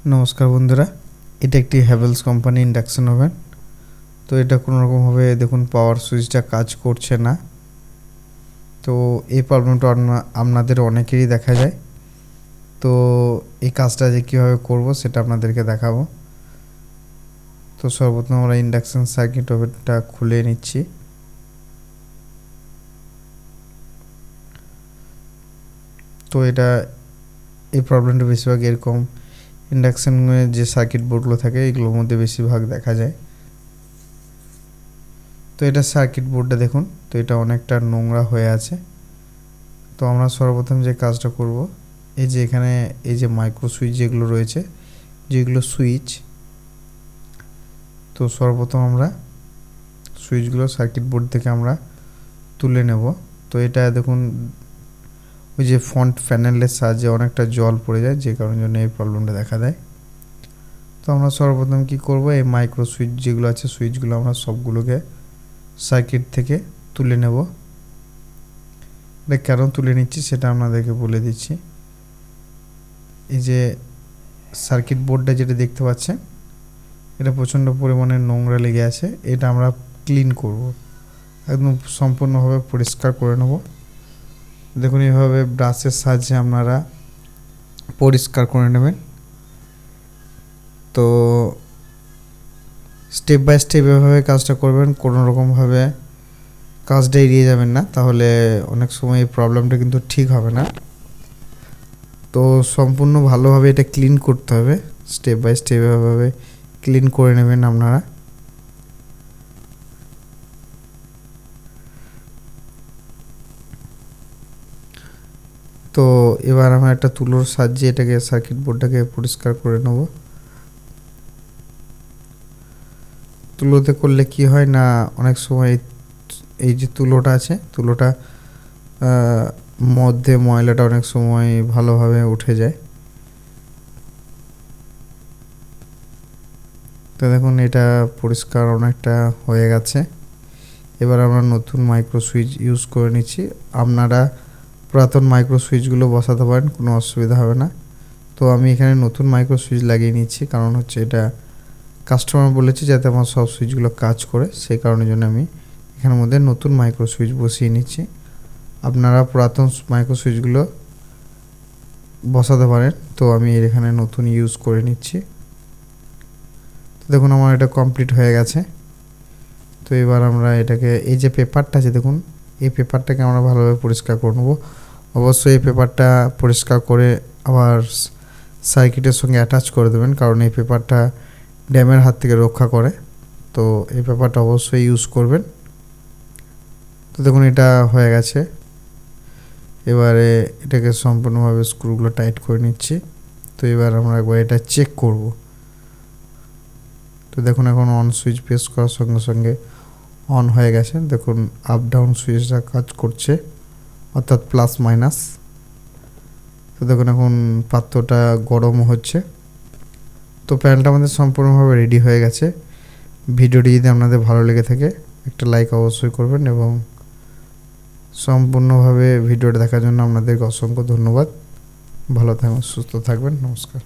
নমস্কার বন্ধুরা, এটা একটি হ্যাভেলস কোম্পানি ইন্ডাকশন ওভেন। তো এটা কোনো রকমভাবে দেখুন পাওয়ার সুইচটা কাজ করছে না। তো এই প্রবলেমটা আপনাদের অনেকেরই দেখা যায়। তো এই কাজটা যে কীভাবে করব সেটা আপনাদেরকে দেখাবো। তো সর্বপ্রথম আমরা ইন্ডাকশন সার্কিট ওভেনটা খুলে নিচ্ছি। তো এই প্রবলেমটা বেশিরভাগ এরকম ইন্ডাকশনের যে সার্কিট বোর্ডগুলো থাকে এগুলোর মধ্যে বেশিরভাগ দেখা যায়। তো এটা সার্কিট বোর্ডটা দেখুন, তো এটা অনেকটা নোংরা হয়ে আছে। তো আমরা সর্বপ্রথম যে কাজটা করব, এই যে এখানে এই যে মাইক্রো সুইচ যেগুলো রয়েছে, যেগুলো সুইচ, তো সর্বপ্রথম আমরা সুইচগুলো সার্কিট বোর্ড থেকে আমরা তুলে নেব। তো এটা দেখুন ওই যে ফ্রন্ট প্যানেলের সাহায্যে অনেকটা জল পড়ে যায়, যে কারণের জন্য এই প্রবলেমটা দেখা দেয়। তো আমরা সর্বপ্রথম কি করব, এই মাইক্রো সুইচ যেগুলো আছে সুইচগুলো আমরা সবগুলোকে সার্কিট থেকে তুলে নেব। এটা কেন তুলে নিচ্ছি সেটা আপনাদেরকে বলে দিচ্ছি। এই যে সার্কিট বোর্ডটা যেটা দেখতে পাচ্ছেন, এটা প্রচণ্ড পরিমাণে নোংরা লেগে আছে। এটা আমরা ক্লিন করব, একদম সম্পূর্ণভাবে পরিষ্কার করে নেব। দেখুন এইভাবে ব্রাশের সাহায্যে আপনারা পরিষ্কার করে নেবেন। তো স্টেপ বাই স্টেপ এভাবে কাজটা করবেন, কোনো রকমভাবে কাজটা এড়িয়ে যাবেন না, তাহলে অনেক সময় এই প্রবলেমটা কিন্তু ঠিক হবে না। তো সম্পূর্ণ ভালোভাবে এটা ক্লিন করতে হবে, স্টেপ বাই স্টেপ এভাবে ক্লিন করে নেবেন আপনারা। তো এবার আমরা একটা তুলোর সাহায্যে এটাকে সার্কিট বোর্ডটাকে পরিষ্কার করে নেব। তুলোতে করলে কি হয় না, অনেক সময় এই যে তুলোটা আছে, তুলোটা মধ্যে ময়লাটা অনেক সময় ভালোভাবে উঠে যায়। তো দেখুন এটা পরিষ্কার অনেকটা হয়ে গেছে। এবার আমরা নতুন মাইক্রো সুইচ ইউজ করে নিচ্ছি। আপনারা পুরাতন মাইক্রো সুইচগুলো বসাতে পারেন, কোনো অসুবিধা হবে না। তো আমি এখানে নতুন মাইক্রো সুইচ লাগিয়ে নিচ্ছি, কারণ হচ্ছে এটা কাস্টমার বলেছে যাতে আমার সব সুইচগুলো কাজ করে, সেই কারণের জন্য আমি এখানের মধ্যে নতুন মাইক্রো সুইচ বসিয়ে নিচ্ছি। আপনারা পুরাতন মাইক্রো সুইচগুলো বসাতে পারেন। তো আমি এখানে নতুন ইউজ করে নিচ্ছি। তো দেখুন আমার এটা কমপ্লিট হয়ে গেছে। তো এবার আমরা এটাকে, এই যে পেপারটা আছে দেখুন, এই পেপারটাকে আমরা ভালোভাবে পরিষ্কার করে নেব। অবশ্যই এই পেপারটা পরিষ্কার করে আবার সার্কিটের সঙ্গে অ্যাটাচ করে দেবেন, কারণ এই পেপারটা ড্যামের হাত থেকে রক্ষা করে। তো এই পেপারটা অবশ্যই ইউজ করবেন। তো দেখুন এটা হয়ে গেছে। এবারে এটাকে সম্পূর্ণভাবে স্ক্রুগুলো টাইট করে নিচ্ছি। তো এবার আমরা একবার এটা চেক করব। তো দেখুন এখন অন সুইচ প্রেস করার সঙ্গে সঙ্গে অন হয়ে গেছে। দেখুন আপ ডাউন সুইচটা কাজ করছে, অর্থাৎ প্লাস মাইনাস। তো দেখুন এখন পাত্রটা গরম হচ্ছে। তো প্যানেলটা আমাদের সম্পূর্ণভাবে রেডি হয়ে গেছে। ভিডিওটি যদি আপনাদের ভালো লেগে থাকে একটা লাইক অবশ্যই করবেন, এবং সম্পূর্ণভাবে ভিডিওটা দেখার জন্য আপনাদেরকে অসংখ্য ধন্যবাদ। ভালো থাকবেন, সুস্থ থাকবেন, নমস্কার।